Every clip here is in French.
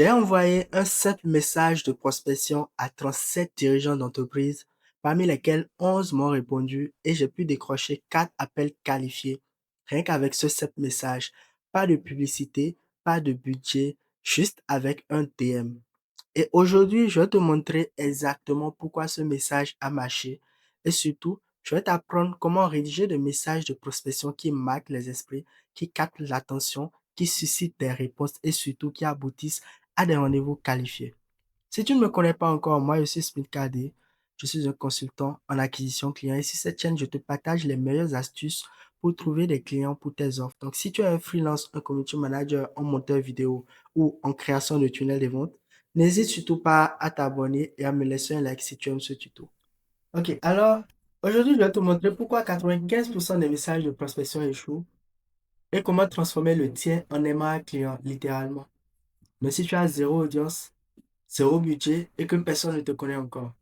J'ai envoyé un simple message de prospection à 37 dirigeants d'entreprise, parmi lesquels 11 m'ont répondu et j'ai pu décrocher 4 appels qualifiés. Rien qu'avec ce simple message. Pas de publicité, pas de budget, juste avec un DM. Et aujourd'hui, je vais te montrer exactement pourquoi ce message a marché. Et surtout, je vais t'apprendre comment rédiger des messages de prospection qui marquent les esprits, qui captent l'attention, qui suscitent des réponses et surtout qui aboutissent à des rendez-vous qualifiés. Si tu ne me connais pas encore, moi je suis Smith KD. Je suis un consultant en acquisition client et sur cette chaîne, je te partage les meilleures astuces pour trouver des clients pour tes offres. Donc, si tu es un freelance, un community manager, un monteur vidéo ou en création de tunnels de vente, n'hésite surtout pas à t'abonner et à me laisser un like si tu aimes ce tuto. Ok, alors aujourd'hui, je vais te montrer pourquoi 95% des messages de prospection échouent et comment transformer le tien en aimant un client, littéralement. Mais si tu as zéro audience, zéro budget et que personne ne te connaît encore.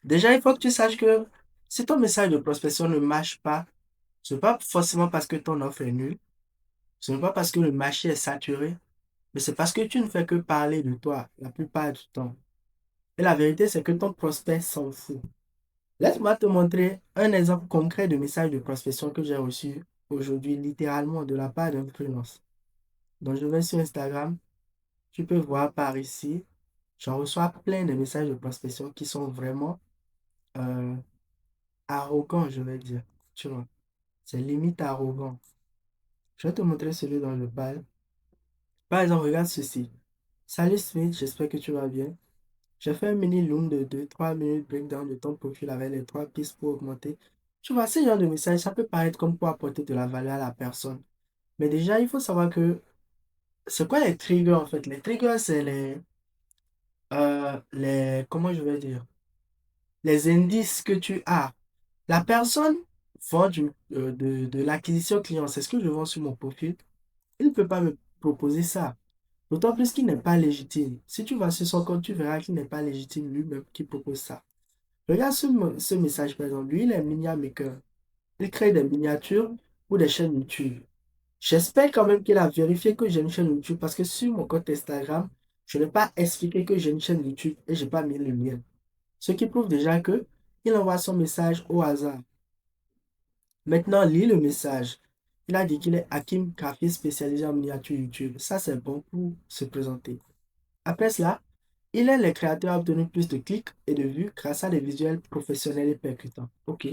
Déjà, il faut que tu saches que si ton message de prospection ne marche pas, ce n'est pas forcément parce que ton offre est nulle, ce n'est pas parce que le marché est saturé, mais c'est parce que tu ne fais que parler de toi la plupart du temps. Et la vérité, c'est que ton prospect s'en fout. Laisse-moi te montrer un exemple concret de message de prospection que j'ai reçu aujourd'hui, littéralement de la part d'un freelance. Donc, je vais sur Instagram, tu peux voir par ici, j'en reçois plein de messages de prospection qui sont vraiment euh, arrogants, je vais dire. Tu vois, c'est limite arrogant. Je vais te montrer celui dont je parle. Par exemple, regarde ceci. Salut Smith, j'espère que tu vas bien. J'ai fait un mini loom de 2-3 minutes breakdown de ton profil avec les 3 pistes pour augmenter. Tu vois, ce genre de message, ça peut paraître comme pour apporter de la valeur à la personne. Mais déjà, il faut savoir que c'est quoi les triggers en fait? Les triggers, c'est comment je vais dire? Les indices que tu as. La personne vend de l'acquisition client. C'est ce que je vends sur mon profil. Il ne peut pas me proposer ça. D'autant plus qu'il n'est pas légitime. Si tu vas sur son compte, tu verras qu'il n'est pas légitime lui-même qui propose ça. Regarde ce message, par exemple. Lui, il est miniature maker. Il crée des miniatures pour des chaînes YouTube. J'espère quand même qu'il a vérifié que j'ai une chaîne YouTube parce que sur mon compte Instagram, je n'ai pas expliqué que j'ai une chaîne YouTube et je n'ai pas mis le lien. Ce qui prouve déjà que il envoie son message au hasard. Maintenant, lis le message. Il a dit qu'il est Hakim graphiste spécialisé en miniature YouTube. Ça, c'est bon pour se présenter. Après cela, il aide les créateurs à obtenir plus de clics et de vues grâce à des visuels professionnels et percutants. Ok.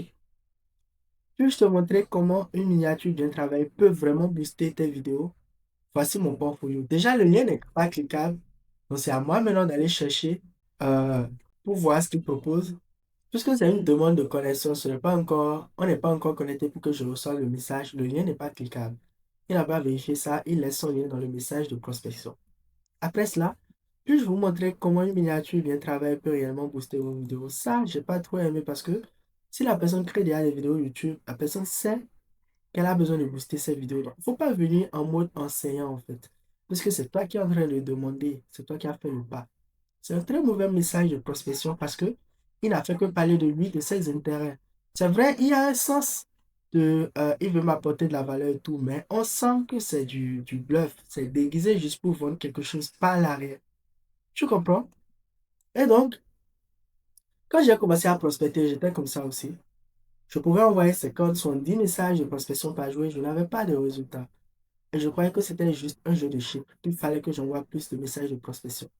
Puis-je te montrer comment une miniature d'un travail peut vraiment booster tes vidéos? Voici mon portfolio. Déjà, le lien n'est pas cliquable. Donc, c'est à moi maintenant d'aller chercher euh, pour voir ce qu'il propose. Puisque c'est une demande de connexion, on n'est pas encore connecté pour que je reçoive le message. Le lien n'est pas cliquable. Il n'a pas vérifié ça. Il laisse son lien dans le message de prospection. Après cela, puis-je vous montrer comment une miniature bien travaillée peut réellement booster vos vidéos? Ça, j'ai pas trop aimé parce que si la personne crée déjà des vidéos YouTube, la personne sait qu'elle a besoin de booster ses vidéos. Donc, il ne faut pas venir en mode enseignant en fait. Parce que c'est toi qui es en train de demander, c'est toi qui as fait le pas. C'est un très mauvais message de prospection parce que il n'a fait que parler de lui, de ses intérêts. C'est vrai, il y a un sens il veut m'apporter de la valeur et tout, mais on sent que c'est du bluff. C'est déguisé juste pour vendre quelque chose par l'arrière. Tu comprends? Et donc, quand j'ai commencé à prospecter, j'étais comme ça aussi. Je pouvais envoyer 50, 10 messages de prospection par jour et je n'avais pas de résultats. Et je croyais que c'était juste un jeu de chiffres, qu'il fallait que j'envoie plus de messages de prospection.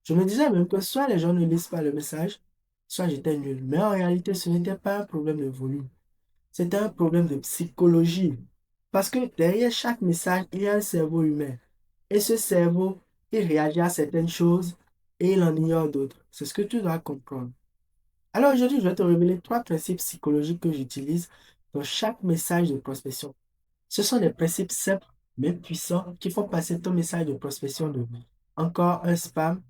Je me disais même que soit les gens ne lisent pas le message, soit j'étais nul. Mais en réalité, ce n'était pas un problème de volume. C'était un problème de psychologie. Parce que derrière chaque message, il y a un cerveau humain. Et ce cerveau, il réagit à certaines choses et il en ignore d'autres. C'est ce que tu dois comprendre. Alors aujourd'hui, je vais te révéler 3 principes psychologiques que j'utilise dans chaque message de prospection. Ce sont des principes simples mais puissants qui font passer ton message de prospection de encore un spam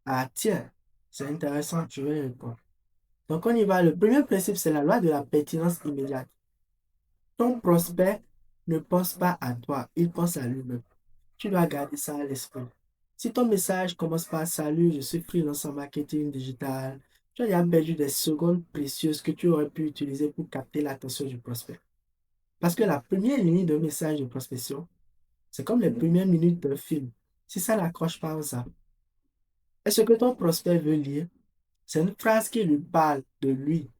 à tiens, c'est intéressant, je vais y répondre. Donc on y va. Le premier principe, c'est la loi de la pertinence immédiate. Ton prospect ne pense pas à toi, il pense à lui-même. Tu dois garder ça à l'esprit. Si ton message commence par salut, je suis freelance en marketing digital, tu as déjà perdu des secondes précieuses que tu aurais pu utiliser pour capter l'attention du prospect. Parce que la première ligne d'un message de prospection, c'est comme les premières minutes d'un film. Si ça n'accroche pas aux âmes. Et ce que ton prospect veut lire, c'est une phrase qui lui parle de lui,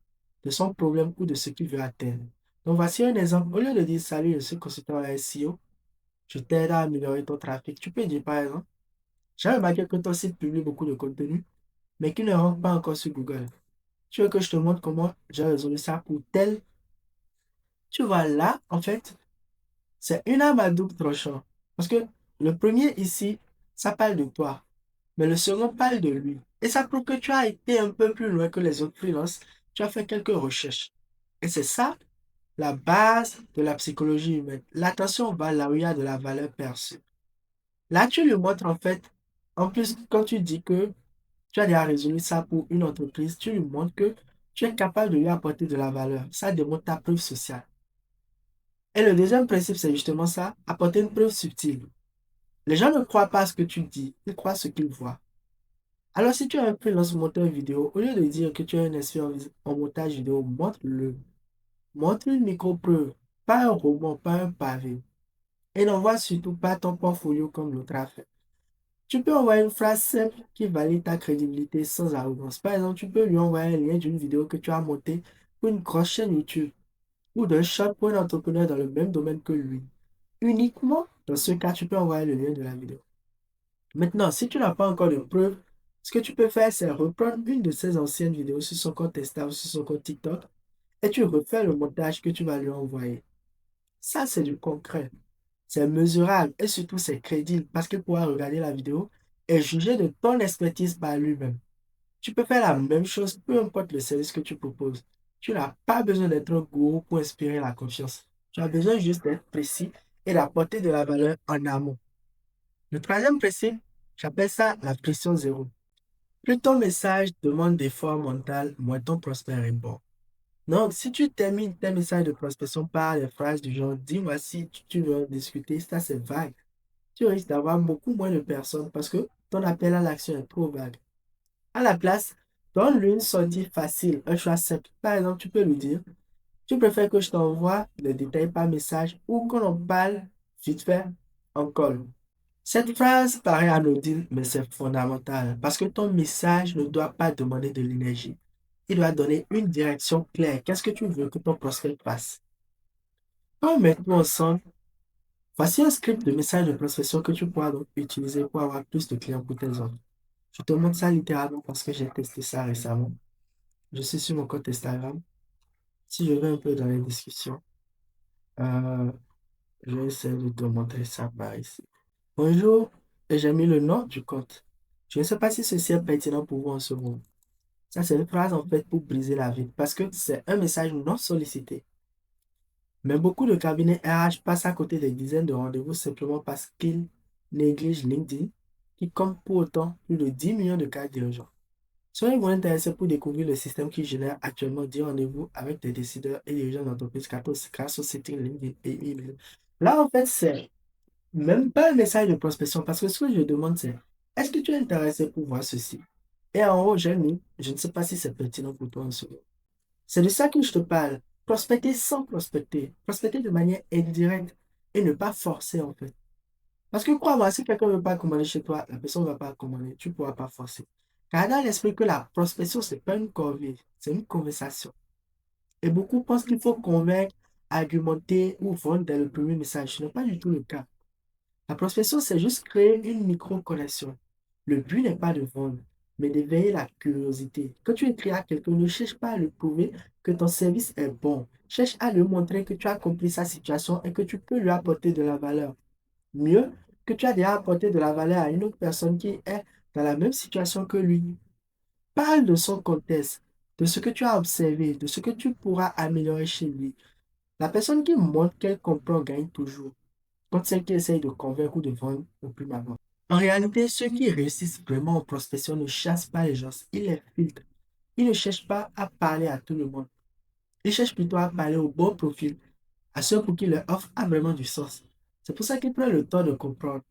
de son problème ou de ce qu'il veut atteindre. Donc voici un exemple. Au lieu de dire salut, je suis consultant en SEO, je t'aide à améliorer ton trafic. Tu peux dire par exemple, j'ai remarqué que ton site publie beaucoup de contenu, mais qui ne rentre pas encore sur Google. Tu veux que je te montre comment j'ai résolu ça pour tel. Tu vois là, en fait, c'est une arme à double tranchant. Parce que le premier ici, ça parle de toi. Mais le second parle de lui. Et ça prouve que tu as été un peu plus loin que les autres freelances. Tu as fait quelques recherches. Et c'est ça la base de la psychologie humaine. L'attention va là où il y a de la valeur perçue. Là, tu lui montres en fait, en plus, quand tu dis que tu as déjà résolu ça pour une entreprise, tu lui montres que tu es capable de lui apporter de la valeur. Ça démontre ta preuve sociale. Et le deuxième principe, c'est justement ça, apporter une preuve subtile. Les gens ne croient pas à ce que tu dis, ils croient ce qu'ils voient. Alors, si tu as un freelance monteur vidéo, au lieu de dire que tu es un expert en montage vidéo, montre-le. Montre une micro-preuve, pas un roman, pas un pavé. Et n'envoie surtout pas ton portfolio comme l'autre a fait. Tu peux envoyer une phrase simple qui valide ta crédibilité sans arrogance. Par exemple, tu peux lui envoyer un lien d'une vidéo que tu as montée pour une grosse chaîne YouTube ou d'un shop pour un entrepreneur dans le même domaine que lui. Uniquement dans ce cas, tu peux envoyer le lien de la vidéo. Maintenant, si tu n'as pas encore de preuves, ce que tu peux faire, c'est reprendre une de ses anciennes vidéos sur son compte Insta ou sur son compte TikTok et tu refais le montage que tu vas lui envoyer. Ça, c'est du concret. C'est mesurable et surtout c'est crédible parce qu'il pourra regarder la vidéo et juger de ton expertise par lui-même. Tu peux faire la même chose, peu importe le service que tu proposes. Tu n'as pas besoin d'être un gourou pour inspirer la confiance. Tu as besoin juste d'être précis et d'apporter de la valeur en amont. Le troisième principe, j'appelle ça la pression zéro. Plus ton message demande d'effort mental, moins ton prospect répond. Donc, si tu termines tes messages de prospection par des phrases du genre dis-moi si tu veux en discuter, ça c'est vague. Tu risques d'avoir beaucoup moins de personnes parce que ton appel à l'action est trop vague. À la place, donne-lui une sortie facile, un choix simple. Par exemple, tu peux lui dire, tu préfères que je t'envoie les détails par message ou qu'on en parle vite fait en call. Cette phrase paraît anodine, mais c'est fondamental parce que ton message ne doit pas demander de l'énergie. Il doit donner une direction claire. Qu'est-ce que tu veux que ton prospect fasse? Quand mettons ensemble, voici un script de message de prospection que tu pourras donc utiliser pour avoir plus de clients pour tes offres. Je te montre ça littéralement parce que j'ai testé ça récemment. Je suis sur mon compte Instagram. Si je vais un peu dans les discussions, euh, je vais essayer de te montrer ça par ici. Bonjour, et j'ai mis le nom du compte. Je ne sais pas si ceci est pertinent pour vous en ce moment. Ça, c'est une phrase en fait pour briser la vie parce que c'est un message non sollicité. Mais beaucoup de cabinets RH passent à côté des dizaines de rendez-vous simplement parce qu'ils négligent LinkedIn, qui compte pour autant plus de 10 millions de cas dirigeants. Soyez-vous intéressé pour découvrir le système qui génère actuellement 10 rendez-vous avec des décideurs et dirigeants d'entreprise grâce au setting LinkedIn et email. Là, en fait, c'est même pas un message de prospection parce que ce que je demande, c'est est-ce que tu es intéressé pour voir ceci? Et en haut, j'ai mis, je ne sais pas si c'est pertinent pour toi en ce moment. C'est de ça que je te parle. Prospecter sans prospecter. Prospecter de manière indirecte et ne pas forcer en fait. Parce que crois-moi, si quelqu'un ne veut pas commander chez toi, la personne ne va pas commander. Tu ne pourras pas forcer. Garde à l'esprit que la prospection, ce n'est pas une corvée, c'est une conversation. Et beaucoup pensent qu'il faut convaincre, argumenter ou vendre dès le premier message. Ce n'est pas du tout le cas. La prospection, c'est juste créer une micro-connexion. Le but n'est pas de vendre, mais d'éveiller la curiosité. Quand tu écris à quelqu'un, ne cherche pas à lui prouver que ton service est bon. Cherche à lui montrer que tu as compris sa situation et que tu peux lui apporter de la valeur. Mieux que tu as déjà apporté de la valeur à une autre personne qui est dans la même situation que lui. Parle de son contexte, de ce que tu as observé, de ce que tu pourras améliorer chez lui. La personne qui montre qu'elle comprend gagne toujours contre celle qui essaye de convaincre ou de vendre au plus abord. En réalité, ceux qui réussissent vraiment en prospection ne chassent pas les gens, ils les filtrent. Ils ne cherchent pas à parler à tout le monde. Ils cherchent plutôt à parler au bon profil, à ceux pour qui leur offre a vraiment du sens. C'est pour ça qu'ils prennent le temps de comprendre.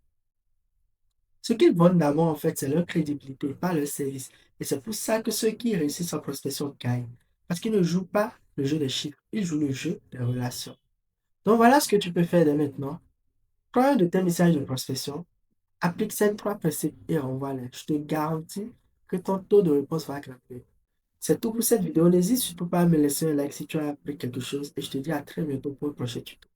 Ce qu'ils vendent d'abord, en fait, c'est leur crédibilité, pas leur service. Et c'est pour ça que ceux qui réussissent en prospection gagnent. Parce qu'ils ne jouent pas le jeu des chiffres, ils jouent le jeu des relations. Donc voilà ce que tu peux faire dès maintenant. Prends un de tes messages de prospection, Applique ces trois principes et renvoie-les. Je te garantis que ton taux de réponse va grimper. C'est tout pour cette vidéo. N'hésite surtout pas à me laisser un like si tu as appris quelque chose et je te dis à très bientôt pour le prochain tuto.